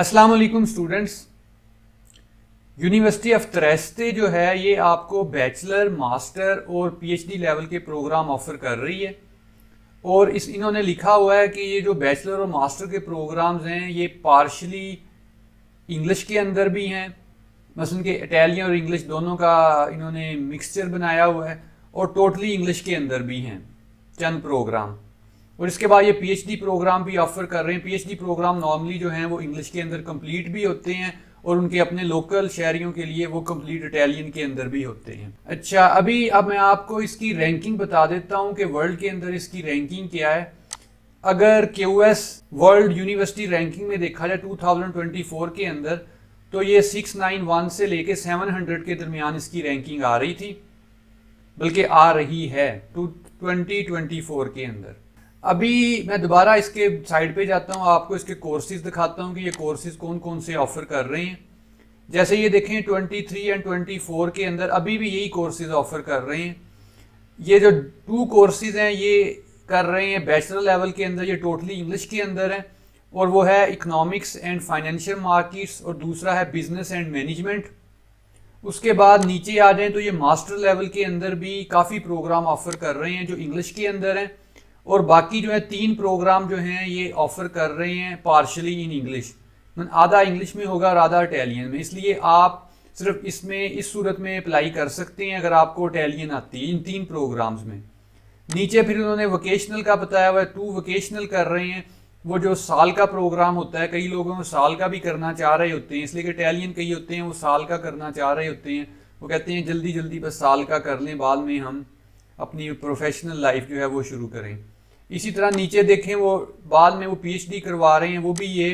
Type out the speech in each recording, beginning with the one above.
अस्सलाम वालेकुम students. University of त्रेस्ते जो है ये आपको बैचलर, मास्टर और पीएचडी लेवल के प्रोग्राम ऑफर कर रही है। और इन्होंने लिखा हुआ है कि ये जो बैचलर और मास्टर के प्रोग्राम्स हैं ये पार्शली इंग्लिश के अंदर भी हैं, मसलन के इटालियन और इंग्लिश दोनों का इन्होंने मिक्सचर बनाया हुआ है, और टोटली इंग्लिश के अंदर भी हैं चंद प्रोग्राम। और इसके बाद ये पीएचडी प्रोग्राम भी ऑफर कर रहे हैं। पीएचडी प्रोग्राम नॉर्मली जो हैं वो इंग्लिश के अंदर कंप्लीट भी होते हैं और उनके अपने लोकल शहरियों के लिए वो कंप्लीट इटालियन के अंदर भी होते हैं। अच्छा, अब मैं आपको इसकी रैंकिंग बता देता हूँ कि वर्ल्ड के अंदर इसकी रैंकिंग क्या है। अगर क्यूएस वर्ल्ड यूनिवर्सिटी रैंकिंग में देखा जाए 2024 के अंदर, तो ये 691 से लेके 700 के दरमियान इसकी रैंकिंग आ रही थी, बल्कि आ रही है 2024 के अंदर। अभी मैं दोबारा इसके साइड पे जाता हूँ, आपको इसके कोर्सेज दिखाता हूँ कि ये कोर्सेज कौन कौन से ऑफर कर रहे हैं। जैसे ये देखें 23 एंड 24 के अंदर अभी भी यही कोर्सेज ऑफर कर रहे हैं। ये जो 2 कोर्सेज हैं ये कर रहे हैं बैचलर लेवल के अंदर, ये टोटली इंग्लिश के अंदर है, और वो है इकोनॉमिक्स एंड फाइनेंशियल मार्केट्स और दूसरा है बिजनेस एंड मैनेजमेंट। उसके बाद नीचे आ जाएं तो ये मास्टर लेवल के अंदर भी काफ़ी प्रोग्राम ऑफर कर रहे हैं जो इंग्लिश के अंदर हैं, और बाकी जो है 3 प्रोग्राम जो हैं ये ऑफर कर रहे हैं पार्शली इन इंग्लिश, आधा इंग्लिश में होगा और आधा इटालियन में। इसलिए आप सिर्फ इसमें इस सूरत में अप्लाई कर सकते हैं अगर आपको इटालियन आती है इन 3 प्रोग्राम्स में। नीचे फिर उन्होंने वोकेशनल का बताया हुआ है, 2 वोकेशनल कर रहे हैं। वो जो साल का प्रोग्राम होता है, कई लोगों को साल का भी करना चाह रहे होते हैं, इसलिए कि इटालियन कई होते हैं वो साल का करना चाह रहे होते हैं। वो कहते हैं जल्दी जल्दी बस साल का कर लें, बाद में हम अपनी प्रोफेशनल लाइफ जो है वो शुरू करें। इसी तरह नीचे देखें वो बाद में वो पीएचडी करवा रहे हैं, वो भी ये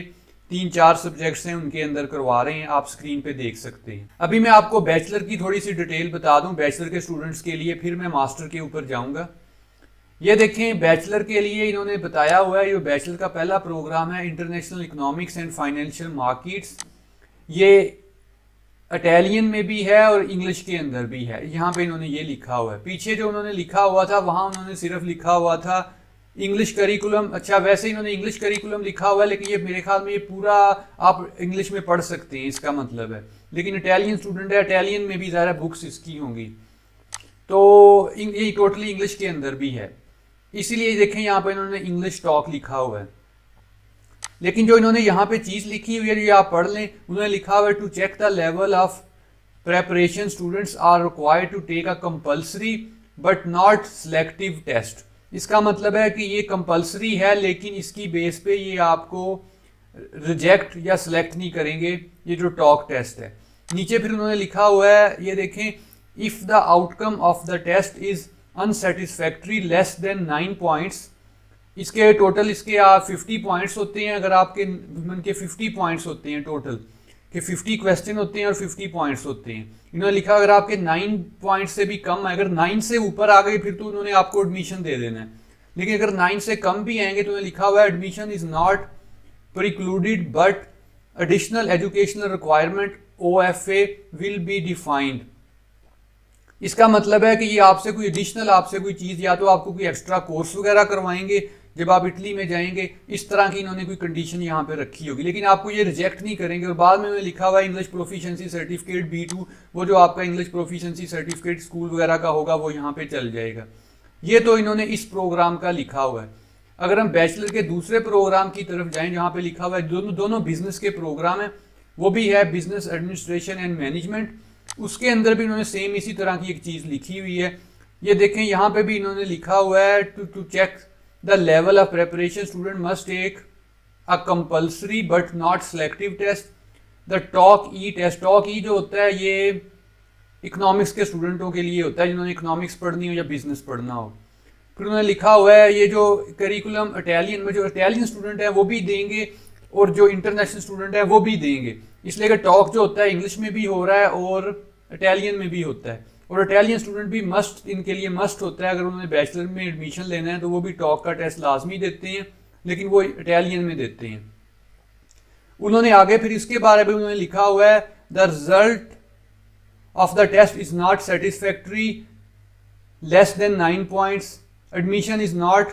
3-4 सब्जेक्ट्स हैं उनके अंदर करवा रहे हैं, आप स्क्रीन पे देख सकते हैं। अभी मैं आपको बैचलर की थोड़ी सी डिटेल बता दूं बैचलर के स्टूडेंट्स के लिए, फिर मैं मास्टर के ऊपर जाऊंगा। ये देखें बैचलर के लिए इन्होंने बताया हुआ है, ये बैचलर का पहला प्रोग्राम है international economics and financial markets. ये इटालियन में भी है और इंग्लिश के अंदर भी है, यहाँ पे इन्होंने ये लिखा हुआ है। पीछे जो उन्होंने लिखा हुआ था वहाँ उन्होंने सिर्फ लिखा हुआ था इंग्लिश करिकुलम। अच्छा, वैसे इन्होंने इंग्लिश करिकुलम लिखा हुआ है, लेकिन ये मेरे ख्याल में ये पूरा आप इंग्लिश में पढ़ सकते हैं, इसका मतलब है। लेकिन इटालियन स्टूडेंट है, इटालियन में भी ज़्यादा बुक्स इसकी होंगी, तो ये टोटली इंग्लिश के अंदर भी है। इसीलिए देखें यहाँ पर इन्होंने इंग्लिश टॉक लिखा हुआ है। लेकिन जो इन्होंने यहाँ पे चीज़ लिखी हुई है जो आप पढ़ लें, उन्होंने लिखा हुआ है to check the level of preparation students are required to take a compulsory but not selective test. इसका मतलब है कि ये कंपल्सरी है, लेकिन इसकी बेस पे ये आपको रिजेक्ट या सिलेक्ट नहीं करेंगे, ये जो टॉक टेस्ट है। नीचे फिर उन्होंने लिखा हुआ है, ये देखें, if the outcome of the test is unsatisfactory less than 9 points, इसके टोटल इसके 50 पॉइंट्स होते हैं। अगर आपके मन के 50 पॉइंट्स होते हैं टोटल, कि 50 क्वेश्चन होते हैं और 50 पॉइंट्स होते हैं। इन्होंने लिखा अगर आपके 9 पॉइंट से भी कम है, अगर 9 से ऊपर आ गए फिर तो उन्होंने आपको एडमिशन दे देना है। लेकिन अगर 9 से कम भी आएंगे तो उन्होंने लिखा हुआ है admission is not precluded but additional educational requirement OFA will be defined. इसका मतलब है कि ये आपसे कोई एडिशनल आपसे कोई चीज़, या तो आपको कोई एक्स्ट्रा कोर्स वगैरह करवाएंगे जब आप इटली में जाएंगे, इस तरह की इन्होंने कोई कंडीशन यहाँ पे रखी होगी, लेकिन आपको ये रिजेक्ट नहीं करेंगे। और बाद में उन्होंने लिखा हुआ है इंग्लिश प्रोफिशिएंसी सर्टिफिकेट B2, वो जो आपका इंग्लिश प्रोफिशिएंसी सर्टिफिकेट स्कूल वगैरह का होगा वो यहाँ पे चल जाएगा। ये तो इन्होंने इस प्रोग्राम का लिखा हुआ है। अगर हम बैचलर के दूसरे प्रोग्राम की तरफ जाएँ जहाँ पे लिखा हुआ है दोनों बिजनेस के प्रोग्राम है, वो भी है बिजनेस एडमिनिस्ट्रेशन एंड मैनेजमेंट। उसके अंदर भी इन्होंने सेम इसी तरह की एक चीज़ लिखी हुई है। ये देखें यहाँ पे भी इन्होंने लिखा हुआ है to check the level of preparation student must take a compulsory but not selective test. The talk E test, talk E जो होता है ये इकोनॉमिक्स के स्टूडेंटों के लिए होता है जिन्होंने इकोनॉमिक्स पढ़नी हो या बिजनेस पढ़ना हो। फिर उन्होंने लिखा हुआ है ये जो करिकुलम इटालियन में जो इटालियन स्टूडेंट है वो भी देंगे और जो इंटरनेशनल स्टूडेंट है वो भी देंगे, इसलिए कि टॉक जो होता है इंग्लिश में भी हो रहा है और इटालियन में भी होता है। और इटालियन स्टूडेंट भी मस्ट, इनके लिए मस्ट होता है, अगर उन्होंने बैचलर में एडमिशन लेना है तो वो भी टॉक का टेस्ट लाजमी देते हैं, लेकिन वो इटालियन में देते हैं। उन्होंने आगे फिर इसके बारे में उन्होंने लिखा हुआ है the result of the test is not satisfactory less than 9 points, admission is not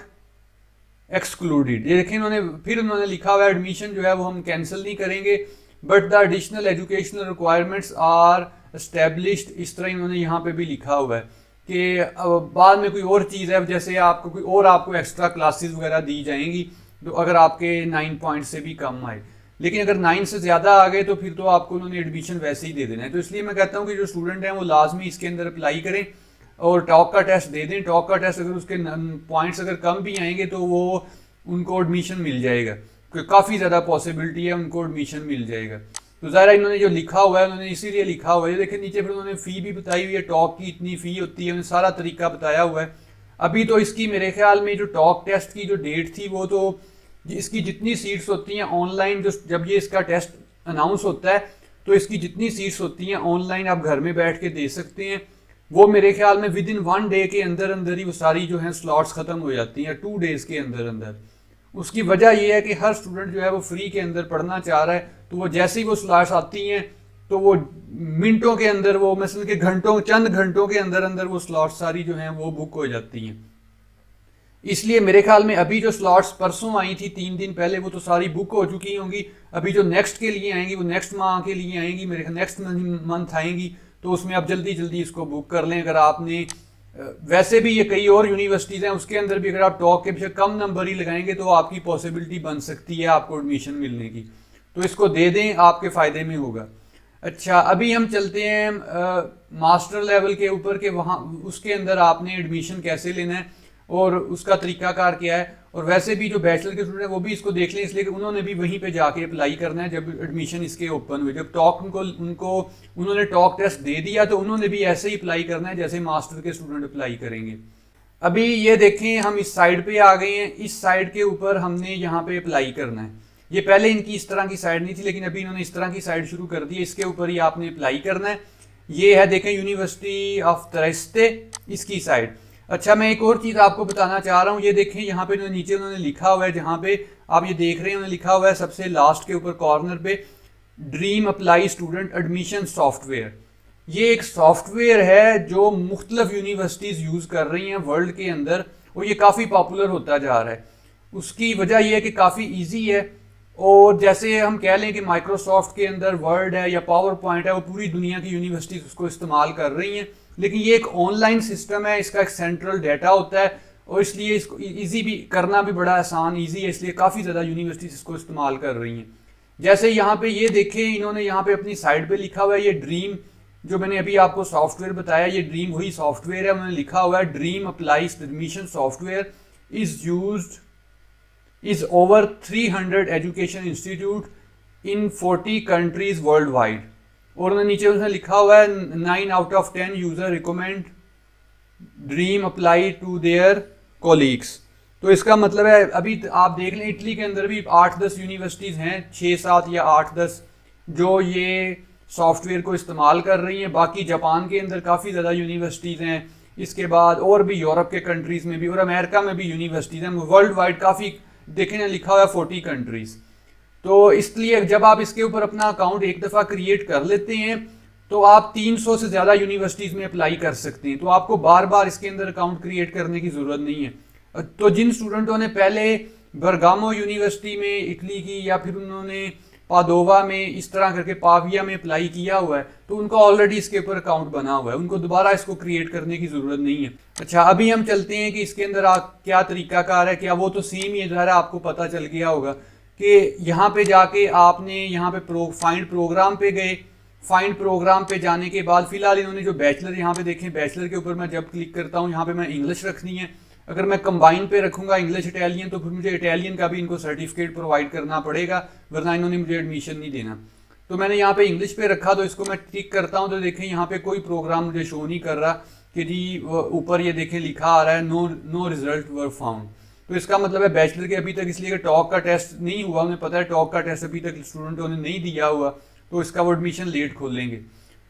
excluded. ये देखें इन्होंने फिर उन्होंने लिखा हुआ है एडमिशन जो है वो हम कैंसिल नहीं करेंगे, but the additional educational requirements are established. इस तरह इन्होंने यहाँ पे भी लिखा हुआ है कि बाद में कोई और चीज़ है, जैसे आपको कोई और आपको एक्स्ट्रा क्लासेस वगैरह दी जाएंगी तो अगर आपके 9 पॉइंट से भी कम आए, लेकिन अगर 9 से ज़्यादा आ गए तो फिर तो आपको उन्होंने एडमिशन वैसे ही दे देना है। तो इसलिए मैं कहता हूँ कि जो स्टूडेंट हैं वो लाजमी इसके अंदर अप्लाई करें और टॉक का टेस्ट दे दें। टॉक का टेस्ट अगर उसके पॉइंट्स अगर कम भी आएंगे तो वो उनको एडमिशन मिल जाएगा, क्योंकि काफ़ी ज़्यादा पॉसिबिलिटी है उनको एडमिशन मिल जाएगा। तो ज़ाहिर है इन्होंने जो लिखा हुआ है उन्होंने इसीलिए लिखा हुआ है। देखिए नीचे फिर उन्होंने फ़ी भी बताई हुई है, टॉक की इतनी फ़ी होती है, उन्होंने सारा तरीका बताया हुआ है। अभी तो इसकी मेरे ख्याल में जो टॉक टेस्ट की जो डेट थी वो तो इसकी जितनी सीट्स होती हैं ऑनलाइन, जो जब ये इसका टेस्ट अनाउंस होता है तो इसकी जितनी सीट्स होती हैं ऑनलाइन आप घर में बैठ के दे सकते हैं। वो मेरे ख्याल में विद इन 1 डे के अंदर अंदर ही वो सारी जो है स्लॉट्स ख़त्म हो जाती हैं, 2 डेज़ के अंदर अंदर। उसकी वजह यह है कि हर स्टूडेंट जो है वो फ्री के अंदर पढ़ना चाह रहा है, तो वो जैसे ही वो स्लॉट्स आती हैं तो वो मिनटों के अंदर, वो मसलन के घंटों, चंद घंटों के अंदर अंदर वो स्लॉट्स सारी जो हैं वो बुक हो जाती हैं। इसलिए मेरे ख्याल में अभी जो स्लॉट्स परसों आई थी 3 दिन पहले वो तो सारी बुक हो चुकी होंगी। अभी जो नेक्स्ट के लिए आएंगी वो नेक्स्ट माह के लिए आएंगी, मेरे नेक्स्ट मंथ आएंगी, तो उसमें आप जल्दी जल्दी इसको बुक कर लें। अगर आपने वैसे भी ये कई और यूनिवर्सिटीज़ हैं उसके अंदर भी अगर आप टॉक के पीछे कम नंबर ही लगाएंगे तो आपकी पॉसिबिलिटी बन सकती है आपको एडमिशन मिलने की, तो इसको दे दें, आपके फ़ायदे में होगा। अच्छा, अभी हम चलते हैं मास्टर लेवल के ऊपर के वहाँ उसके अंदर आपने एडमिशन कैसे लेना है और उसका तरीकाकार क्या है। और वैसे भी जो बैचलर के स्टूडेंट हैं वो भी इसको देख लें, इसलिए कि उन्होंने भी वहीं पे जाके अप्लाई करना है जब एडमिशन इसके ओपन हुए। जब टॉक उनको उन्होंने टॉक टेस्ट दे दिया तो उन्होंने भी ऐसे ही अप्लाई करना है जैसे मास्टर के स्टूडेंट अप्लाई करेंगे। अभी ये देखें हम इस साइड पे आ गए हैं, इस साइड के ऊपर हमने यहाँ पे अप्लाई करना है। ये पहले इनकी इस तरह की साइड नहीं थी, लेकिन अभी इन्होंने इस तरह की साइड शुरू कर दी है, इसके ऊपर ही आपने अप्लाई करना है। ये है देखें यूनिवर्सिटी ऑफ त्रेस्ते, इसकी साइड। अच्छा, मैं एक और चीज़ आपको बताना चाह रहा हूँ, ये देखें यहाँ पे नीचे उन्होंने लिखा हुआ है, जहाँ पे आप ये देख रहे हैं उन्होंने लिखा हुआ है सबसे लास्ट के ऊपर कॉर्नर पे, dream apply student admission software. ये एक सॉफ्टवेयर है जो मुख्तलिफ यूनिवर्सिटीज़ यूज़ कर रही हैं वर्ल्ड के अंदर और ये काफ़ी पॉपुलर होता जा रहा है। उसकी वजह यह है कि काफ़ी ईजी है, और जैसे हम कह लें कि माइक्रोसॉफ्ट के अंदर वर्ड है या पावर पॉइंट है, वो पूरी दुनिया की यूनिवर्सिटीज़ उसको इस्तेमाल कर रही हैं, लेकिन ये एक ऑनलाइन सिस्टम है, इसका एक सेंट्रल डाटा होता है और इसलिए इसको इजी भी करना भी बड़ा आसान ईजी है, इसलिए काफ़ी ज़्यादा यूनिवर्सिटीज़ इसको इस्तेमाल कर रही हैं। जैसे यहाँ पे ये देखें इन्होंने यहाँ पे अपनी साइड पे लिखा हुआ है, ये ड्रीम जो मैंने अभी आपको सॉफ्टवेयर बताया, ये ड्रीम वही सॉफ्टवेयर है। उन्होंने लिखा हुआ है Dream Apply admission software is over 300 education institute in 40 countries world wide. और उन्होंने नीचे उसने लिखा हुआ है 9 out of 10 user recommend Dream Apply to their colleagues. तो इसका मतलब है अभी आप देख लें इटली के अंदर भी 8-10 यूनिवर्सिटीज़ हैं, 6-7 या 8-10 जो ये सॉफ्टवेयर को इस्तेमाल कर रही हैं। बाकी जापान के अंदर काफ़ी ज़्यादा यूनिवर्सिटीज़ हैं, इसके बाद और भी यूरोप के कंट्रीज़ में भी और अमेरिका में भी यूनिवर्सिटीज़ हैं, वर्ल्ड वाइड काफ़ी देखने लिखा हुआ है 40 कंट्रीज़। तो इसलिए जब आप इसके ऊपर अपना अकाउंट एक दफ़ा क्रिएट कर लेते हैं तो आप 300 से ज़्यादा यूनिवर्सिटीज़ में अप्लाई कर सकते हैं, तो आपको बार बार इसके अंदर अकाउंट क्रिएट करने की ज़रूरत नहीं है। तो जिन स्टूडेंटों ने पहले बरगामो यूनिवर्सिटी में इटली की या फिर उन्होंने पादोवा में इस तरह करके पाविया में अप्लाई किया हुआ है तो उनका ऑलरेडी इसके ऊपर अकाउंट बना हुआ है, उनको दोबारा इसको क्रिएट करने की ज़रूरत नहीं है। अच्छा, अभी हम चलते हैं कि इसके अंदर क्या तरीकाकार है, क्या वो तो सेम ही है, ज़रा आपको पता चल गया होगा कि यहाँ पे जाके आपने यहाँ पे फाइंड प्रोग्राम पे गए। फाइंड प्रोग्राम पे जाने के बाद फिलहाल इन्होंने जो बैचलर यहाँ पे देखें, बैचलर के ऊपर मैं जब क्लिक करता हूँ यहाँ पे मैं इंग्लिश रखनी है। अगर मैं कंबाइन पे रखूँगा इंग्लिश इटालियन तो फिर मुझे इटालियन का भी इनको सर्टिफिकेट प्रोवाइड करना पड़ेगा, वरना इन्होंने मुझे एडमिशन नहीं देना। तो मैंने यहाँ पे इंग्लिश पे रखा, तो इसको मैं टिक करता हूँ तो देखें यहाँ पे कोई प्रोग्राम मुझे शो नहीं कर रहा कि जी ऊपर ये देखें लिखा आ रहा है नो रिजल्ट वर फाउंड। तो इसका मतलब है बैचलर के अभी तक, इसलिए टॉक का टेस्ट नहीं हुआ, उन्हें पता है टॉक का टेस्ट अभी तक स्टूडेंटों ने नहीं दिया हुआ, तो इसका वो एडमिशन लेट खोलेंगे।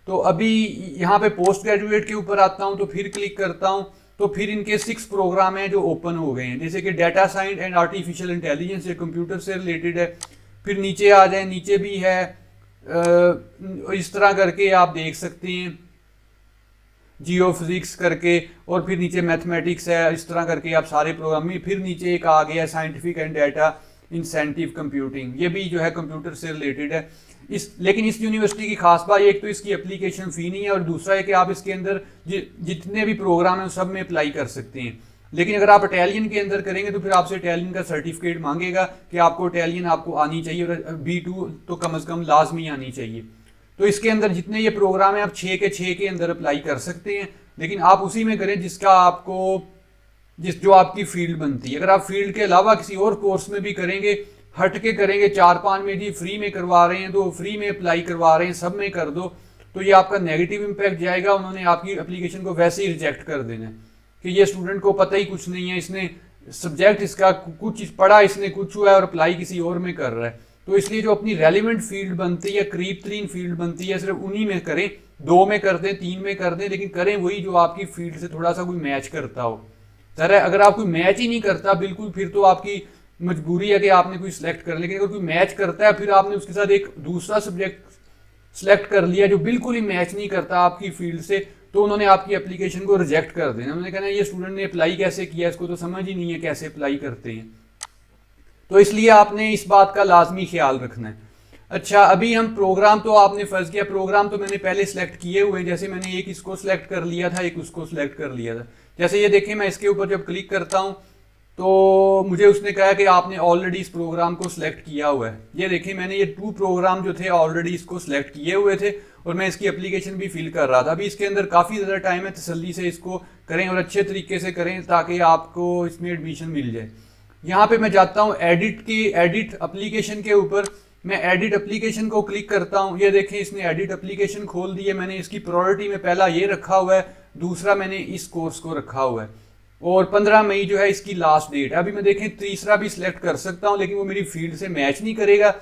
तो अभी यहाँ पे पोस्ट ग्रेजुएट के ऊपर आता हूँ तो फिर क्लिक करता हूँ तो फिर इनके 6 प्रोग्राम हैं जो ओपन हो गए हैं, जैसे कि data science and artificial intelligence, ये कंप्यूटर से रिलेटेड है। फिर नीचे आ जाए, नीचे भी है इस तरह करके आप देख सकते हैं। जियो फिजिक्स करके, और फिर नीचे मैथमेटिक्स है, इस तरह करके आप सारे प्रोग्राम में, फिर नीचे एक आ गया scientific and data incentive computing, ये भी जो है कंप्यूटर से रिलेटेड है। लेकिन इस यूनिवर्सिटी की खास बात, एक तो इसकी एप्लीकेशन फ़ी नहीं है, और दूसरा है कि आप इसके अंदर जितने भी प्रोग्राम हैं सब में अप्लाई कर सकते हैं। लेकिन अगर आप इटालियन के अंदर करेंगे तो फिर आपसे इटालियन का सर्टिफिकेट मांगेगा कि आपको इटालियन आपको आनी चाहिए, और B2 तो कम से कम लाजमी आनी चाहिए। तो इसके अंदर जितने ये प्रोग्राम है आप 6 के 6 के अंदर अप्लाई कर सकते हैं, लेकिन आप उसी में करें जिसका आपको जो आपकी फील्ड बनती है। अगर आप फील्ड के अलावा किसी और कोर्स में भी करेंगे, हट के करेंगे, 4-5 में जी फ्री में करवा रहे हैं तो फ्री में अप्लाई करवा रहे हैं, सब में कर दो, तो ये आपका नेगेटिव इम्पैक्ट जाएगा। उन्होंने आपकी एप्लीकेशन को वैसे ही रिजेक्ट कर देना है कि ये स्टूडेंट को पता ही कुछ नहीं है, इसने सब्जेक्ट इसका कुछ पढ़ा, इसने कुछ हुआ है और अप्लाई किसी और में कर रहा है। तो इसलिए जो अपनी रेलिवेंट फील्ड बनती है, करीब तरीन फील्ड बनती है, सिर्फ उन्हीं में करें। 2 में कर दें, 3 में कर दें, लेकिन करें वही जो आपकी फील्ड से थोड़ा सा कोई मैच करता हो। जरा अगर आप कोई मैच ही नहीं करता बिल्कुल, फिर तो आपकी मजबूरी है कि आपने कोई सिलेक्ट कर, लेकिन अगर कोई मैच करता है, फिर आपने उसके साथ एक दूसरा सब्जेक्ट सिलेक्ट कर लिया जो बिल्कुल ही मैच नहीं करता आपकी फील्ड से, तो उन्होंने आपकी एप्लीकेशन को रिजेक्ट कर देना। उन्होंने कहना ये स्टूडेंट ने अप्लाई कैसे किया, इसको तो समझ ही नहीं है कैसे अप्लाई करते हैं। तो इसलिए आपने इस बात का लाजमी ख्याल रखना है। अच्छा, अभी हम प्रोग्राम, तो आपने फर्ज किया प्रोग्राम तो मैंने पहले सेलेक्ट किए हुए हैं, जैसे मैंने एक इसको सिलेक्ट कर लिया था, एक उसको सिलेक्ट कर लिया था। जैसे ये देखें, मैं इसके ऊपर जब क्लिक करता हूँ तो मुझे उसने कहा कि आपने ऑलरेडी इस प्रोग्राम को सिलेक्ट किया हुआ है। ये देखें, मैंने ये 2 प्रोग्राम जो थे ऑलरेडी इसको सिलेक्ट किए हुए थे, और मैं इसकी एप्लीकेशन भी फिल कर रहा था। अभी इसके अंदर काफ़ी ज़्यादा टाइम है, तसल्ली से इसको करें और अच्छे तरीके से करें ताकि आपको इसमें एडमिशन मिल जाए। यहाँ पे मैं जाता हूँ एडिट एप्लीकेशन के ऊपर, मैं एडिट एप्लीकेशन को क्लिक करता हूँ। ये देखें, इसने एडिट एप्लीकेशन खोल दी है। मैंने इसकी प्रायोरिटी में पहला ये रखा हुआ है, दूसरा मैंने इस कोर्स को रखा हुआ है, और 15 मई जो है इसकी लास्ट डेट है। अभी मैं देखें तीसरा भी सिलेक्ट कर सकता हूँ, लेकिन वो मेरी फील्ड से मैच नहीं करेगा।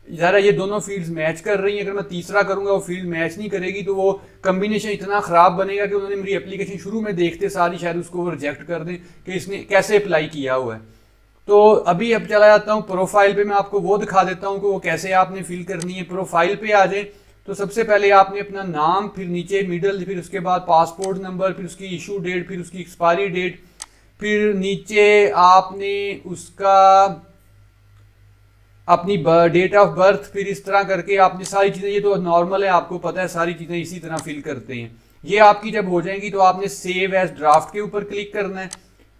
ज़रा ये दोनों फील्ड्स मैच कर रही हैं, अगर मैं तीसरा करूँगा वो फील्ड मैच नहीं करेगी, तो वो कम्बिनेशन इतना ख़राब बनेगा कि उन्होंने मेरी एप्लीकेशन शुरू में देखते सारी शायद उसको वो रिजेक्ट कर दें कि इसने कैसे अप्लाई किया हुआ है। तो अभी अब चला जाता हूँ प्रोफाइल पे, मैं आपको वो दिखा देता हूँ कि वो कैसे आपने फिल करनी है। प्रोफाइल पे आ जाए तो सबसे पहले आपने अपना नाम, फिर नीचे मिडल, फिर उसके बाद पासपोर्ट नंबर, फिर उसकी इशू डेट, फिर उसकी एक्सपायरी डेट, फिर नीचे आपने उसका अपनी डेट ऑफ बर्थ, फिर इस तरह करके आपने सारी चीज़ें, ये तो नॉर्मल है, आपको पता है सारी चीज़ें इसी तरह फिल करते हैं। ये आपकी जब हो जाएंगी तो आपने सेव एज ड्राफ्ट के ऊपर क्लिक करना है।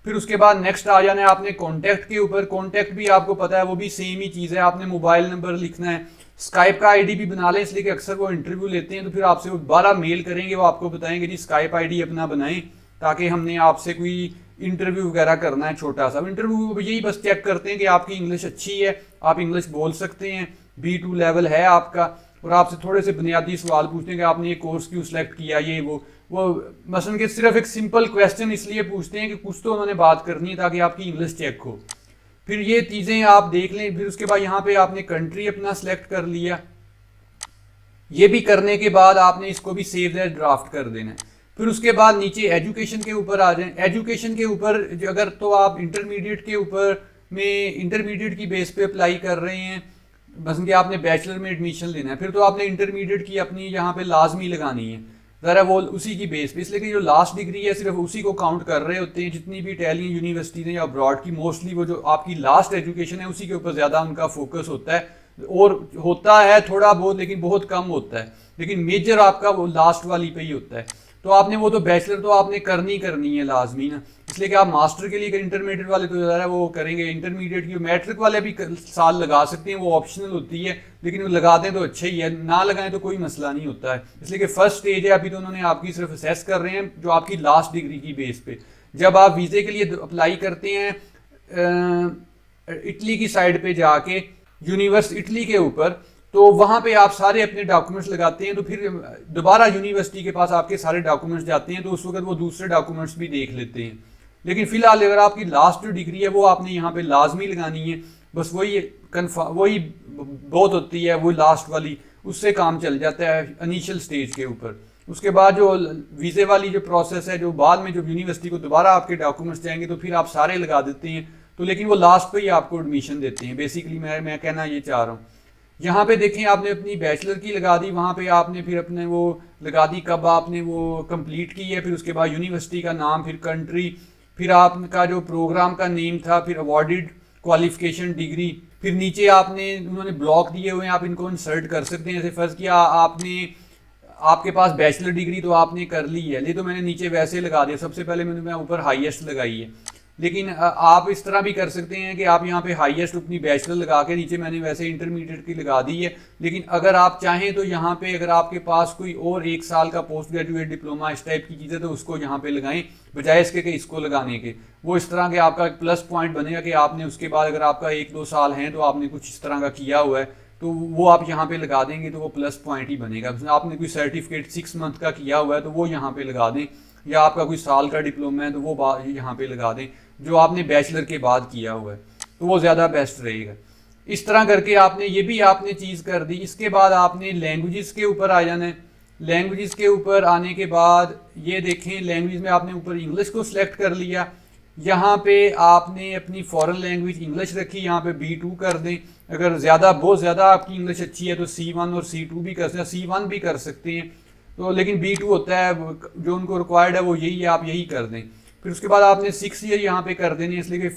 फिर उसके बाद नेक्स्ट आ जाना है आपने कॉन्टैक्ट के ऊपर। कॉन्टैक्ट भी आपको पता है वो भी सेम ही चीज़ है, आपने मोबाइल नंबर लिखना है। स्काइप का आईडी भी बना लें, इसलिए कि अक्सर वो इंटरव्यू लेते हैं तो फिर आपसे वो दोबारा मेल करेंगे, वो आपको बताएंगे जी स्काइप आईडी अपना बनाएं, ताकि हमने आपसे कोई इंटरव्यू वगैरह करना है छोटा सा। इंटरव्यू यही बस चेक करते हैं कि आपकी इंग्लिश अच्छी है, आप इंग्लिश बोल सकते हैं, B2 लेवल है आपका, और आपसे थोड़े से बुनियादी सवाल पूछते हैं कि आपने ये कोर्स क्यों सिलेक्ट किया, ये वो मसलन के सिर्फ एक सिंपल क्वेश्चन इसलिए पूछते हैं कि कुछ तो उन्होंने बात करनी है ताकि आपकी इंग्लिश चेक हो। फिर ये चीज़ें आप देख लें। फिर उसके बाद यहाँ पे आपने कंट्री अपना सेलेक्ट कर लिया। ये भी करने के बाद आपने इसको भी सेव एज ड्राफ्ट कर देना है। फिर उसके बाद नीचे एजुकेशन के ऊपर आ जाएं। एजुकेशन के ऊपर अगर तो आप इंटरमीडिएट के ऊपर में इंटरमीडिएट की बेस पे अप्लाई कर रहे हैं, बस कि आपने बैचलर में एडमिशन लेना है, फिर तो आपने इंटरमीडिएट की अपनी यहाँ पे लाजमी लगानी है, ज़रा वो उसी की बेस पे, इसलिए कि जो लास्ट डिग्री है सिर्फ उसी को काउंट कर रहे होते हैं। जितनी भी इटालियन यूनिवर्सिटीज़ हैं या अब्रॉड की, मोस्टली वो जो आपकी लास्ट एजुकेशन है उसी के ऊपर ज़्यादा उनका फोकस होता है, और होता है थोड़ा बहुत लेकिन बहुत कम होता है, लेकिन मेजर आपका वो लास्ट वाली पे ही होता है। तो आपने वो तो बैचलर तो आपने करनी है लाजमी ना, इसलिए कि आप मास्टर के लिए इंटरमीडिएट वाले तो ज़्यादा वो करेंगे। इंटरमीडिएट की मैट्रिक वाले भी साल लगा सकते हैं, वो ऑप्शनल होती है, लेकिन वो लगा दें तो अच्छा ही है, ना लगाएं तो कोई मसला नहीं होता है। इसलिए कि फर्स्ट स्टेज है, अभी तो उन्होंने आपकी सिर्फ असेस कर रहे हैं जो आपकी लास्ट डिग्री की बेस पे। जब आप वीज़े के लिए अप्लाई करते हैं इटली की साइड पे जाके इटली के ऊपर, तो वहाँ पे आप सारे अपने डॉक्यूमेंट्स लगाते हैं, तो फिर दोबारा यूनिवर्सिटी के पास आपके सारे डॉक्यूमेंट्स जाते हैं, तो उस वक्त वो दूसरे डॉक्यूमेंट्स भी देख लेते हैं। लेकिन फिलहाल अगर आपकी लास्ट जो डिग्री है वो आपने यहाँ पे लाजमी लगानी है, बस वही बहुत होती है, वो लास्ट वाली, उससे काम चल जाता है इनिशियल स्टेज के ऊपर। उसके बाद जो वीज़े वाली जो प्रोसेस है, जो बाद में जब यूनिवर्सिटी को दोबारा आपके डॉक्यूमेंट्स जाएंगे तो फिर आप सारे लगा देते हैं, तो लेकिन वो लास्ट पे ही आपको एडमिशन देते हैं। बेसिकली मैं कहना ये चाह रहा हूँ। यहाँ पे देखें आपने अपनी बैचलर की लगा दी, वहाँ पे आपने फिर अपने वो लगा दी कब आपने वो कंप्लीट की है, फिर उसके बाद यूनिवर्सिटी का नाम, फिर कंट्री, फिर आपका जो प्रोग्राम का नेम था, फिर अवॉर्डेड क्वालिफिकेशन डिग्री, फिर नीचे आपने उन्होंने ब्लॉक दिए हुए हैं, आप इनको इंसर्ट कर सकते हैं। जैसे फर्ज किया आपने आपके पास बैचलर डिग्री तो आपने कर ली है, ये तो मैंने नीचे वैसे लगा दिया, सबसे पहले मैंने ऊपर हाईएस्ट लगाई है। लेकिन आप इस तरह भी कर सकते हैं कि आप यहाँ पे हाईएस्ट अपनी बैचलर लगा के, नीचे मैंने वैसे इंटरमीडिएट की लगा दी है। लेकिन अगर आप चाहें तो यहाँ पे अगर आपके पास कोई और 1 साल का पोस्ट ग्रेजुएट डिप्लोमा इस टाइप की चीज़ है तो उसको यहाँ पे लगाएं, बजाय इसके कि इसको लगाने के। वो इस तरह के आपका एक प्लस पॉइंट बनेगा कि आपने उसके बाद अगर आपका 1-2 साल है तो आपने कुछ इस तरह का किया हुआ है, तो वो आप यहाँ पे लगा देंगे तो वो प्लस पॉइंट ही बनेगा। आपने कोई सर्टिफिकेट 6 मंथ का किया हुआ है तो वो यहाँ पे लगा दें, या आपका कोई साल का डिप्लोमा है तो वो यहाँ पे लगा दें जो आपने बैचलर के बाद किया हुआ है, तो वो ज़्यादा बेस्ट रहेगा। इस तरह करके आपने ये भी आपने चीज़ कर दी। इसके बाद आपने लैंग्वेजेस के ऊपर आ जाना है। लैंग्वेजेस के ऊपर आने के बाद ये देखें, लैंग्वेज में आपने ऊपर इंग्लिश को सिलेक्ट कर लिया। यहाँ पे आपने अपनी फॉरेन लैंग्वेज इंग्लिश रखी, यहाँ पे B2 कर दें। अगर बहुत ज़्यादा आपकी इंग्लिश अच्छी है तो C1 और C2 भी कर सकते हैं, C1 भी कर सकते हैं, तो लेकिन B2 होता है जो उनको रिक्वायर्ड है वो यही है, आप यही कर दें। फिर उसके बाद आपने 6 ईयर यहाँ पे कर देने, इसलिए कि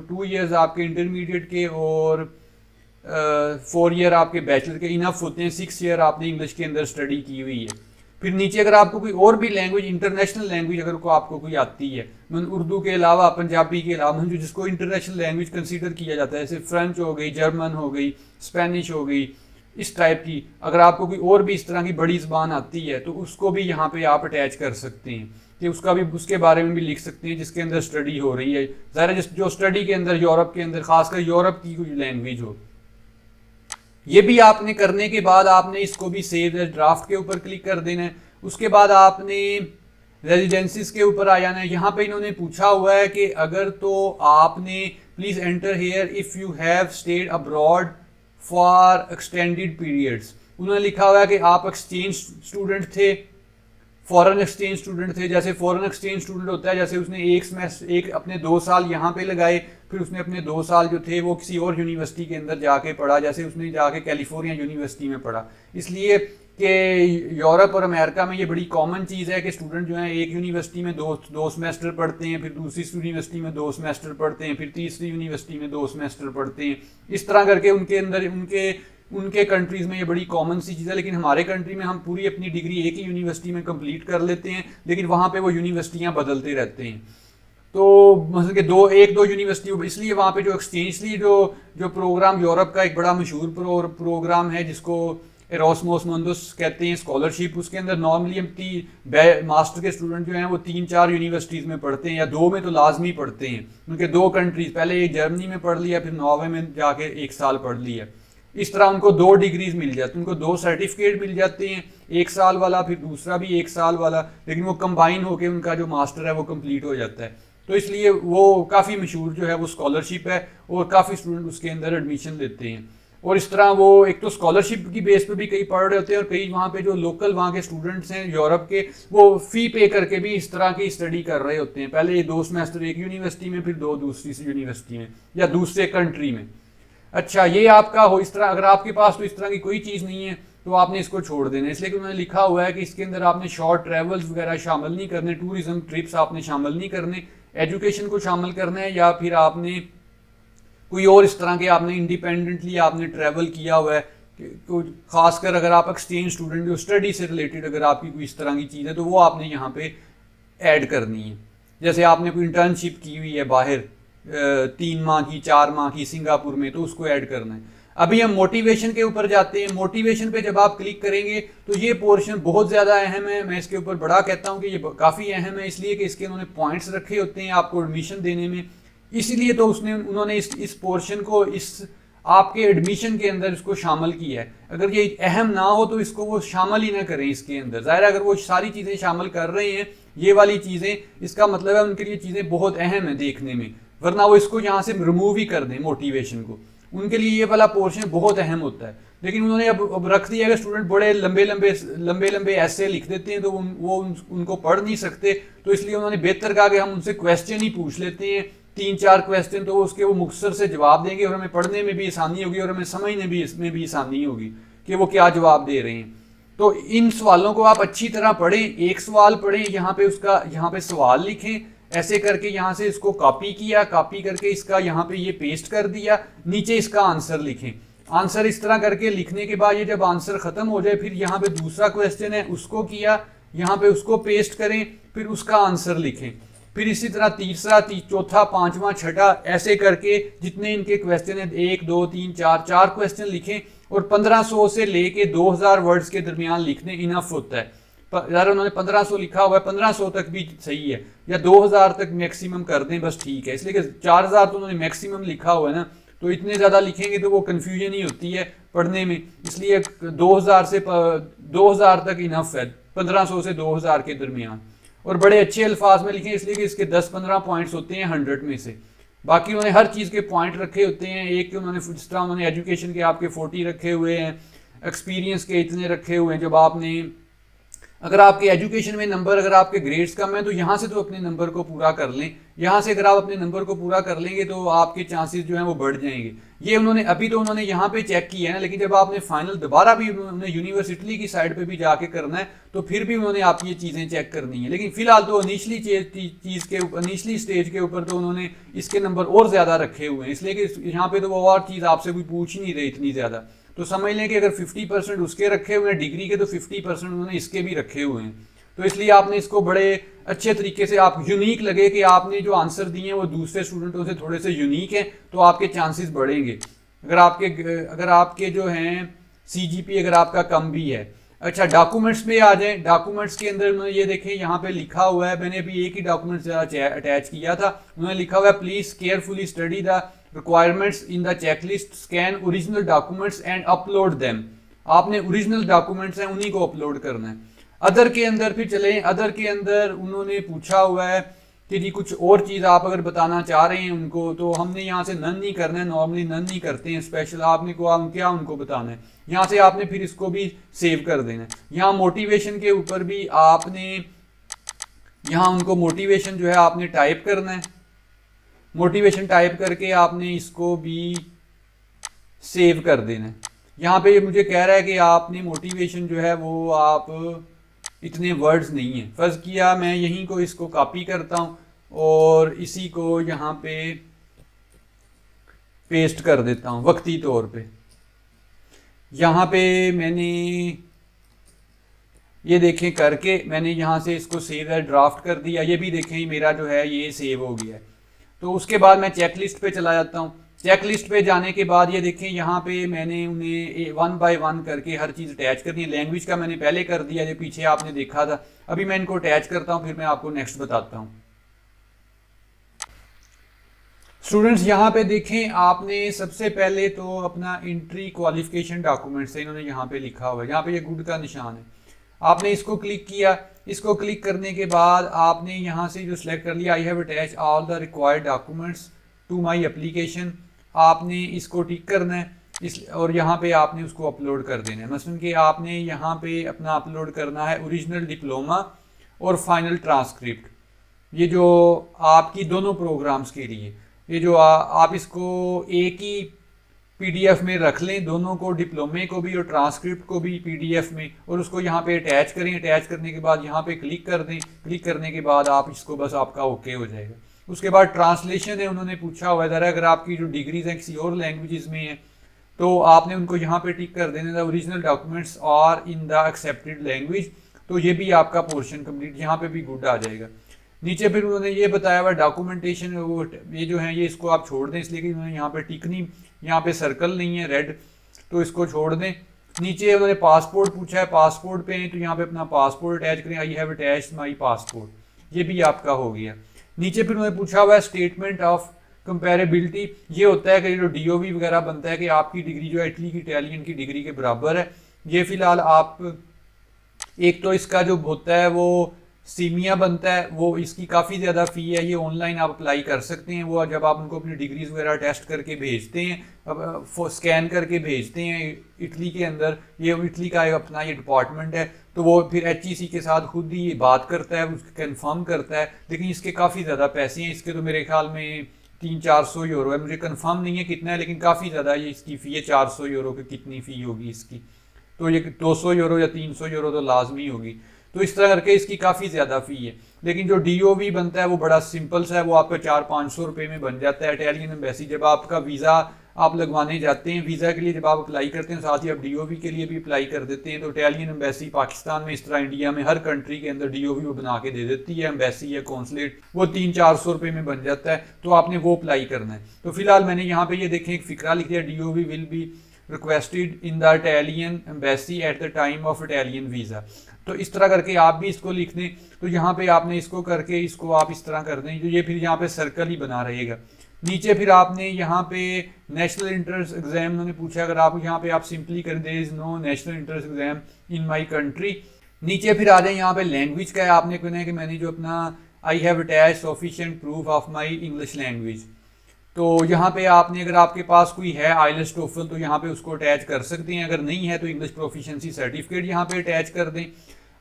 2 ईयर्स आपके इंटरमीडिएट के और 4 ईयर आपके बैचलर के इनफ होते हैं। 6 ईयर आपने इंग्लिश के अंदर स्टडी की हुई है। फिर नीचे अगर आपको कोई और भी लैंग्वेज, इंटरनेशनल लैंग्वेज अगर आपको कोई आती है, उर्दू के अलावा, पंजाबी के अलावा, जिसको इंटरनेशनल लैंग्वेज कंसीडर किया जाता है, जैसे फ्रेंच हो गई, जर्मन हो गई, स्पेनिश हो गई, इस टाइप की अगर आपको कोई और भी इस तरह की बड़ी ज़बान आती है तो उसको भी यहाँ पे आप अटैच कर सकते हैं कि उसका भी, उसके बारे में भी लिख सकते हैं जिसके अंदर स्टडी हो रही है। ज़ाहिर है जो स्टडी के अंदर यूरोप के अंदर, खासकर यूरोप की कोई लैंग्वेज हो। ये भी आपने करने के बाद आपने इसको भी सेव एज ड्राफ्ट के ऊपर क्लिक कर देना है। उसके बाद आपने रेजिडेंसीज के ऊपर आ जाना है। यहाँ पे इन्होंने पूछा हुआ है कि अगर तो आपने please enter hair if you have stayed abroad for extended periods. उन्होंने लिखा हुआ है कि आप एक्सचेंज स्टूडेंट थे, फॉरेन एक्सचेंज स्टूडेंट थे। जैसे फॉरेन एक्सचेंज स्टूडेंट होता है, जैसे उसने एक अपने 2 साल यहाँ पे लगाए, फिर उसने अपने 2 साल जो थे वो किसी और यूनिवर्सिटी के अंदर जाके पढ़ा, जैसे उसने जाके कैलिफोर्निया यूनिवर्सिटी में पढ़ा। इसलिए कि यूरोप और अमेरिका में ये बड़ी कॉमन चीज़ है कि स्टूडेंट जो है एक यूनिवर्सिटी में दो सेमेस्टर पढ़ते हैं, फिर दूसरी यूनिवर्सिटी में 2 सेमेस्टर पढ़ते हैं, फिर तीसरी यूनिवर्सिटी में 2 सेमेस्टर पढ़ते हैं। इस तरह करके उनके अंदर उनके कंट्रीज़ में ये बड़ी कॉमन सी चीज़ है। लेकिन हमारे कंट्री में हम पूरी अपनी डिग्री एक ही यूनिवर्सिटी में कंप्लीट कर लेते हैं, लेकिन वहाँ पे वो यूनिवर्सिटियाँ बदलते रहते हैं। तो मतलब कि 1-2 यूनिवर्सिटी, इसलिए वहाँ पे जो एक्सचेंज जो प्रोग्राम यूरोप का एक बड़ा मशहूर प्रोग्राम है जिसको एरोस्मोस मंदोस कहते हैं, स्कॉलरशिप, उसके अंदर नॉर्मली हम मास्टर के स्टूडेंट जो हैं वो 3-4 यूनिवर्सिटीज़ में पढ़ते हैं, या 2 में तो लाजमी पढ़ते हैं। उनके 2 कंट्रीज, पहले एक जर्मनी में पढ़ लिया, फिर नॉर्वे में जाके 1 साल पढ़ लिया। इस तरह उनको 2 डिग्रीज मिल जाती, उनको 2 सर्टिफिकेट मिल जाते हैं, 1 साल वाला फिर दूसरा भी 1 साल वाला, लेकिन वो कंबाइन होकर उनका जो मास्टर है वो कंप्लीट हो जाता है। तो इसलिए वो काफ़ी मशहूर जो है वो स्कॉलरशिप है और काफ़ी स्टूडेंट उसके अंदर एडमिशन लेते हैं। और इस तरह वो एक तो स्कॉलरशिप की बेस पे भी कई पढ़ रहे होते हैं, और कई वहाँ पे जो लोकल वहाँ के स्टूडेंट्स हैं यूरोप के, वो फ़ी पे करके भी इस तरह की स्टडी कर रहे होते हैं। पहले 2 सेमेस्टर एक यूनिवर्सिटी में, फिर 2 दूसरी यूनिवर्सिटी में या दूसरे कंट्री में। अच्छा, ये आपका हो इस तरह। अगर आपके पास तो इस तरह की कोई चीज़ नहीं है तो आपने इसको छोड़ देना, इसलिए कि उन्होंने लिखा हुआ है कि इसके अंदर आपने शॉर्ट ट्रैवल्स वगैरह शामिल नहीं करने, टूरिज्म ट्रिप्स आपने शामिल नहीं करने, एजुकेशन को शामिल करना है, या फिर आपने कोई और इस तरह के आपने इंडिपेंडेंटली आपने ट्रैवल किया हुआ है। तो खासकर अगर आप एक्सचेंज स्टूडेंट जो स्टडी से रिलेटेड अगर आपकी कोई इस तरह की चीज़ है तो वो आपने यहाँ पे ऐड करनी है। जैसे आपने कोई इंटर्नशिप की हुई है बाहर 3 माह की, 4 माह की सिंगापुर में, तो उसको ऐड करना है। अभी हम मोटिवेशन के ऊपर जाते हैं। मोटिवेशन पे जब आप क्लिक करेंगे तो ये पोर्शन बहुत ज़्यादा अहम है। मैं इसके ऊपर बड़ा कहता हूँ कि ये काफ़ी अहम है, इसलिए कि इसके उन्होंने पॉइंट्स रखे होते हैं आपको एडमिशन देने में। इसीलिए तो उन्होंने इस पोर्शन को इस आपके एडमिशन के अंदर इसको शामिल किया है। अगर ये अहम ना हो तो इसको वो शामिल ही ना करें इसके अंदर। ज़ाहिर है अगर वो सारी चीज़ें शामिल कर रहे हैं, ये वाली चीज़ें, इसका मतलब है उनके लिए चीज़ें बहुत अहम है देखने में, वरना वो इसको यहाँ से रिमूव ही कर दें मोटिवेशन को। उनके लिए ये वाला पोर्शन बहुत अहम होता है। लेकिन उन्होंने अब रख दिया है, स्टूडेंट बड़े लंबे लंबे ऐसे लिख देते हैं तो वो उनको पढ़ नहीं सकते, तो इसलिए उन्होंने बेहतर कहा कि हम उनसे क्वेश्चन ही पूछ लेते हैं 3-4 क्वेश्चन तो उसके वो मुख्तसर से जवाब देंगे और हमें पढ़ने में भी आसानी होगी और हमें समझने भी इसमें भी आसानी होगी कि वो क्या जवाब दे रहे हैं। तो इन सवालों को आप अच्छी तरह पढ़ें, एक सवाल पढ़ें, यहाँ पे उसका यहाँ पे सवाल लिखें, ऐसे करके यहाँ से इसको कॉपी किया, कॉपी करके इसका यहाँ पे ये पेस्ट कर दिया, नीचे इसका आंसर लिखें। आंसर इस तरह करके लिखने के बाद ये जब आंसर खत्म हो जाए, फिर यहाँ पे दूसरा क्वेश्चन है उसको किया, यहाँ पे उसको पेस्ट करें, फिर उसका आंसर लिखें, फिर इसी तरह तीसरा, चौथा, पांचवा, छठा, ऐसे करके जितने इनके क्वेश्चन है 1 2 3 4 क्वेश्चन लिखें और 1500 से लेके 2000 वर्ड्स के दरमियान लिखने इनफ होता है। यार उन्होंने 1500 लिखा हुआ है, 1500 तक भी सही है, या 2000 तक मैक्सिमम कर दें बस ठीक है, इसलिए कि 4000 तो उन्होंने मैक्सिमम लिखा हुआ है ना, तो इतने ज़्यादा लिखेंगे तो वो कन्फ्यूजन ही होती है पढ़ने में, इसलिए 2000 तक इनफ है, 1500 से 2000 के दरमियान। और बड़े अच्छे अल्फाज में लिखें, इसलिए कि इसके 10-15 पॉइंट्स होते हैं 100 में से, बाकी उन्होंने हर चीज़ के पॉइंट रखे होते हैं। एक के उन्होंने जिस तरह उन्होंने एजुकेशन के आपके 40 रखे हुए हैं, एक्सपीरियंस के इतने रखे हुए हैं, जब आपने अगर आपके एजुकेशन में नंबर, अगर आपके ग्रेड्स कम है तो यहाँ से तो अपने नंबर को पूरा कर लें, यहाँ से अगर आप अपने नंबर को पूरा कर लेंगे तो आपके चांसेस जो हैं वो बढ़ जाएंगे। ये उन्होंने अभी तो उन्होंने यहाँ पे चेक किया है ना, लेकिन जब आपने फाइनल दोबारा भी उन्होंने यूनिवर्सिटी की साइड पे भी जाके करना है तो फिर भी उन्होंने आपकी ये चीज़ें चेक करनी है। लेकिन फिलहाल तो इनिशली चीज़ के ऊपर, इनिशली स्टेज के ऊपर तो उन्होंने इसके नंबर और ज़्यादा रखे हुए हैं, इसलिए कि यहाँ पे तो वो और चीज़ आपसे कोई पूछ ही नहीं रही इतनी ज़्यादा। तो समझ लें कि अगर 50% उसके रखे हुए हैं डिग्री के, तो 50% उन्होंने इसके भी रखे हुए हैं। तो इसलिए आपने इसको बड़े अच्छे तरीके से, आप यूनिक लगे कि आपने जो आंसर दिए हैं वो दूसरे स्टूडेंटों से थोड़े से यूनिक हैं, तो आपके चांसेस बढ़ेंगे। अगर आपके जो हैं CGP अगर आपका कम भी है। अच्छा, डॉक्यूमेंट्स में आ जाएं। डॉक्यूमेंट्स के अंदर उन्होंने ये देखें यहाँ पे लिखा हुआ है, मैंने अभी एक ही डॉक्यूमेंट अटैच किया था, उन्होंने लिखा हुआ है please carefully study the requirements in the checklist, scan original documents and upload them. आपने ओरिजिनल डॉक्यूमेंट्स हैं उन्हीं को अपलोड करना है। अदर के अंदर फिर चलें, अदर के अंदर उन्होंने पूछा हुआ है कि जी कुछ और चीज़ आप अगर बताना चाह रहे हैं उनको, तो हमने यहाँ से नन नहीं करना है, नॉर्मली नन नहीं करते हैं स्पेशल, आपने को क्या उनको बताना है, यहाँ से आपने फिर इसको भी सेव कर देना है। यहाँ मोटिवेशन के ऊपर भी आपने यहाँ उनको मोटिवेशन जो है आपने टाइप करना है, मोटिवेशन टाइप करके आपने इसको भी सेव कर देना है। यहाँ पे मुझे कह रहा है कि आपने मोटिवेशन जो है वो आप इतने वर्ड्स नहीं है, फर्ज किया मैं यहीं को इसको कॉपी करता हूँ और इसी को यहाँ पे पेस्ट कर देता हूँ वक्ती तौर पे। यहाँ पे मैंने ये देखें करके मैंने यहाँ से इसको सेव एज ड्राफ्ट कर दिया, ये भी देखें मेरा जो है ये सेव हो गया है। तो उसके बाद मैं चेकलिस्ट पे चला जाता हूँ। चेकलिस्ट पे जाने के बाद ये देखें यहाँ पे मैंने उन्हें 1 बाय 1 करके हर चीज़ अटैच करनी है। लैंग्वेज का मैंने पहले कर दिया, जो पीछे आपने देखा था। अभी मैं इनको अटैच करता हूँ, फिर मैं आपको नेक्स्ट बताता हूँ। स्टूडेंट्स यहाँ पे देखें, आपने सबसे पहले तो अपना एंट्री क्वालिफिकेशन डॉक्यूमेंट से इन्होंने यहाँ पे लिखा हुआ है, यहाँ पे ये गुड का निशान है, आपने इसको क्लिक किया। इसको क्लिक करने के बाद आपने यहाँ से जो सिलेक्ट कर लिया, I have attach all the required documents to my application, आपने इसको टिक करना है और यहाँ पे आपने उसको अपलोड कर देना है। मसलन कि आपने यहाँ पे अपना अपलोड करना है ओरिजिनल डिप्लोमा और फाइनल ट्रांसक्रिप्ट, ये जो आपकी दोनों प्रोग्राम्स के लिए, ये जो आप इसको एक ही PDF में रख लें, दोनों को, डिप्लोमे को भी और ट्रांसक्रिप्ट को भी PDF में, और उसको यहाँ पे अटैच करें। अटैच करने के बाद यहाँ पे क्लिक कर दें। क्लिक करने के बाद आप इसको बस आपका ओके हो जाएगा। उसके बाद ट्रांसलेशन है, उन्होंने पूछा हुआ है ज़रा अगर आपकी जो डिग्रीज हैं किसी और लैंग्वेजेस में है तो आपने उनको यहाँ पे टिक कर देना, the original documents are in the accepted language, तो ये भी आपका पोर्शन कंप्लीट, यहाँ पे भी गुड आ जाएगा। नीचे फिर उन्होंने ये बताया हुआ डॉक्यूमेंटेशन, वो ये जो है ये इसको आप छोड़ दें, इसलिए कि उन्होंने यहाँ पे टिक नहीं, यहाँ पे सर्कल नहीं है रेड, तो इसको छोड़ दें। नीचे उन्होंने पासपोर्ट पूछा है, पासपोर्ट पे हैं तो यहाँ पे अपना पासपोर्ट अटैच करें, I have attached my passport, ये भी आपका हो गया। नीचे फिर उन्होंने पूछा हुआ है स्टेटमेंट ऑफ कंपेरेबिलिटी, ये होता है कि जो DOV वगैरह बनता है कि आपकी डिग्री जो है इटली की, इटालियन की डिग्री के बराबर है। ये फिलहाल आप, एक तो इसका जो होता है वो सीमिया बनता है, वो इसकी काफ़ी ज़्यादा फ़ी है, ये ऑनलाइन आप अप्लाई कर सकते हैं। वो जब आप उनको अपनी डिग्रीज वगैरह टेस्ट करके भेजते हैं, अब स्कैन करके भेजते हैं इटली के अंदर, ये इटली का अपना ये डिपार्टमेंट है, तो वो फिर HEC के साथ खुद ही बात करता है, उसको कंफर्म करता है। लेकिन इसके काफ़ी ज़्यादा पैसे हैं, इसके तो मेरे ख्याल में 300-400 यूरो है, मुझे कंफर्म नहीं है कितना है, लेकिन काफ़ी ज़्यादा ये इसकी फ़ी है। 400 यूरो की कितनी फ़ी होगी इसकी, तो ये 200 यूरो या 300 यूरो तो लाजमी होगी। तो इस तरह करके इसकी काफ़ी ज़्यादा फ़ी है। लेकिन जो DOV बनता है वो बड़ा सिंपल सा है, वो आपका 400-500 रुपये में बन जाता है। इटालियन एम्बेसी जब आपका वीज़ा आप लगवाने जाते हैं, वीज़ा के लिए जब आप अप्लाई करते हैं, साथ ही आप DOV के लिए भी अप्लाई कर देते हैं। तो इटालियन एम्बेसी पाकिस्तान में, इस तरह इंडिया में हर कंट्री के अंदर DOV वो बना के दे देती है। एम्बेसी या कौंसलेट वो 300-400 रुपये में बन जाता है, तो आपने वो अप्लाई करना है। तो फिलहाल मैंने यहाँ पे ये देखें एक फ़िक्रा लिख दिया, DOV will be requested in the Italian embassy at the time of Italian visa. तो इस तरह करके आप भी इसको लिख दें। तो यहाँ पे आपने इसको करके इसको आप इस तरह कर दें, तो ये फिर यहाँ पे सर्कल ही बना रहेगा। नीचे फिर आपने यहाँ पे नेशनल इंट्रेंस एग्जाम उन्होंने पूछा, अगर आप यहाँ पे आप सिंपली कर दें is no national entrance exam in my country. नीचे फिर आ जाए, यहाँ पे लैंग्वेज का है, आपने कहना है कि मैंने जो अपना आई have attach sufficient proof of my English language. तो यहाँ पे आपने, अगर आपके पास कोई है आइलेट्स टोफल, तो यहाँ पे उसको अटैच कर सकते हैं। अगर नहीं है तो इंग्लिश प्रोफिशिएंसी सर्टिफिकेट यहाँ पे अटैच कर दें,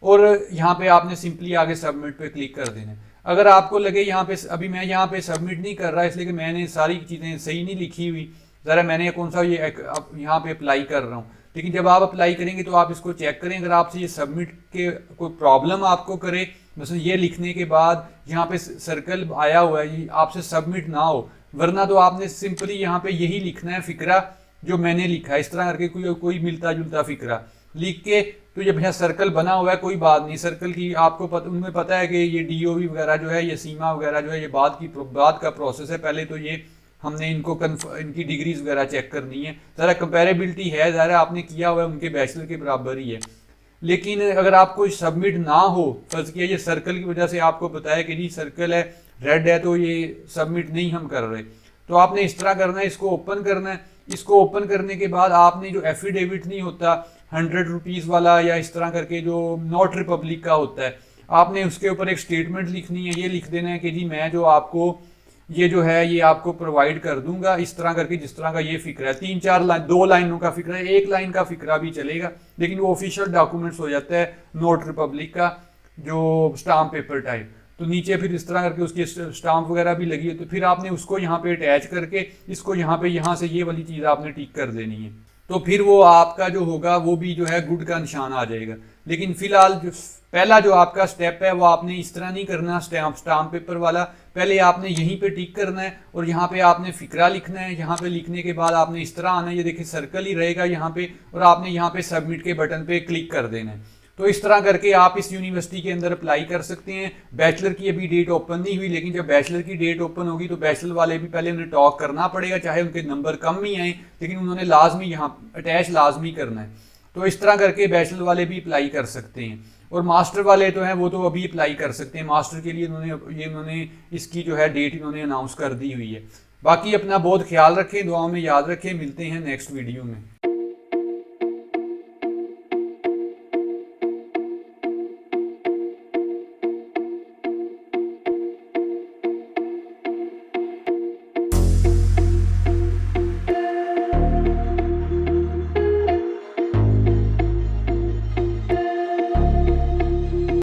और यहाँ पे आपने सिंपली आगे सबमिट पे क्लिक कर देना है। अगर आपको लगे यहाँ पे, अभी मैं यहाँ पे सबमिट नहीं कर रहा इसलिए कि मैंने सारी चीज़ें सही नहीं लिखी हुई, ज़रा मैंने कौन सा ये यहाँ पे अप्लाई कर रहा हूँ। लेकिन जब आप अप्लाई करेंगे तो आप इसको चेक करें, अगर आपसे ये सबमिट के कोई प्रॉब्लम आपको करे, मतलब ये लिखने के बाद यहाँ पे सर्कल आया हुआ है, ये आपसे सबमिट ना हो, वरना तो आपने सिंपली यहाँ पे यही लिखना है फ़िक्रा जो मैंने लिखा है, इस तरह करके कोई मिलता जुलता फ़िक्रा लिख के। तो ये भैया सर्कल बना हुआ है, कोई बात नहीं, सर्कल की आपको उनमें पता है कि ये DOV वगैरह जो है, ये सीमा वगैरह जो है, ये बाद का प्रोसेस है। पहले तो ये हमने इनको इनकी डिग्रीज वगैरह चेक करनी है, ज़रा कंपेरेबिलिटी है, ज़रा आपने किया हुआ है उनके बैचलर के बराबर ही है। लेकिन अगर आपको सबमिट ना हो, फर्ज किया ये सर्कल की वजह से आपको पता है कि जी सर्कल है, रेड है, तो ये सबमिट नहीं हम कर रहे, तो आपने इस तरह करना है, इसको ओपन करना है। इसको ओपन करने के बाद आपने जो एफिडेविट नहीं होता 100 रुपीज़ वाला, या इस तरह करके जो नॉट रिपब्लिक का होता है, आपने उसके ऊपर एक स्टेटमेंट लिखनी है। ये लिख देना है कि जी मैं जो आपको ये जो है ये आपको प्रोवाइड कर दूंगा, इस तरह करके, जिस तरह का ये फिक्र है। 3-4 लाइन, 2 लाइनों का फिक्र है, 1 लाइन का फिक्रा भी चलेगा, लेकिन वो ऑफिशियल डॉक्यूमेंट्स हो जाता है नोट रिपब्लिक का, जो स्टाम्प पेपर टाइप। तो नीचे फिर इस तरह करके उसकी स्टाम्प वगैरह भी लगी है, तो फिर आपने उसको यहाँ पे अटैच करके इसको यहाँ से ये वाली चीज़ आपने टिक कर देनी है। तो फिर वो आपका जो होगा वो भी जो है गुड का निशान आ जाएगा। लेकिन फिलहाल जो पहला जो आपका स्टेप है वो आपने इस तरह नहीं करना स्टाम्प पेपर वाला, पहले आपने यहीं पे टिक करना है और यहाँ पे आपने फिक्रा लिखना है। यहाँ पे लिखने के बाद आपने इस तरह आना है, ये देखिए सर्कल ही रहेगा यहाँ पे, और आपने यहाँ पे सबमिट के बटन पे क्लिक कर देना है। तो इस तरह करके आप इस यूनिवर्सिटी के अंदर अप्लाई कर सकते हैं। बैचलर की अभी डेट ओपन नहीं हुई, लेकिन जब बैचलर की डेट ओपन होगी तो बैचलर वाले भी पहले उन्हें टॉक करना पड़ेगा, चाहे उनके नंबर कम ही आए, लेकिन उन्होंने लाजमी यहाँ अटैच लाजमी करना है। तो इस तरह करके बैचलर वाले भी अप्लाई कर सकते हैं, और मास्टर वाले तो हैं वो तो अभी अप्लाई कर सकते हैं। मास्टर के लिए इन्होंने इसकी जो है डेट इन्होंने अनाउंस कर दी हुई है। बाकी अपना बहुत ख्याल रखें, दुआओं में याद रखें, मिलते हैं नेक्स्ट वीडियो में।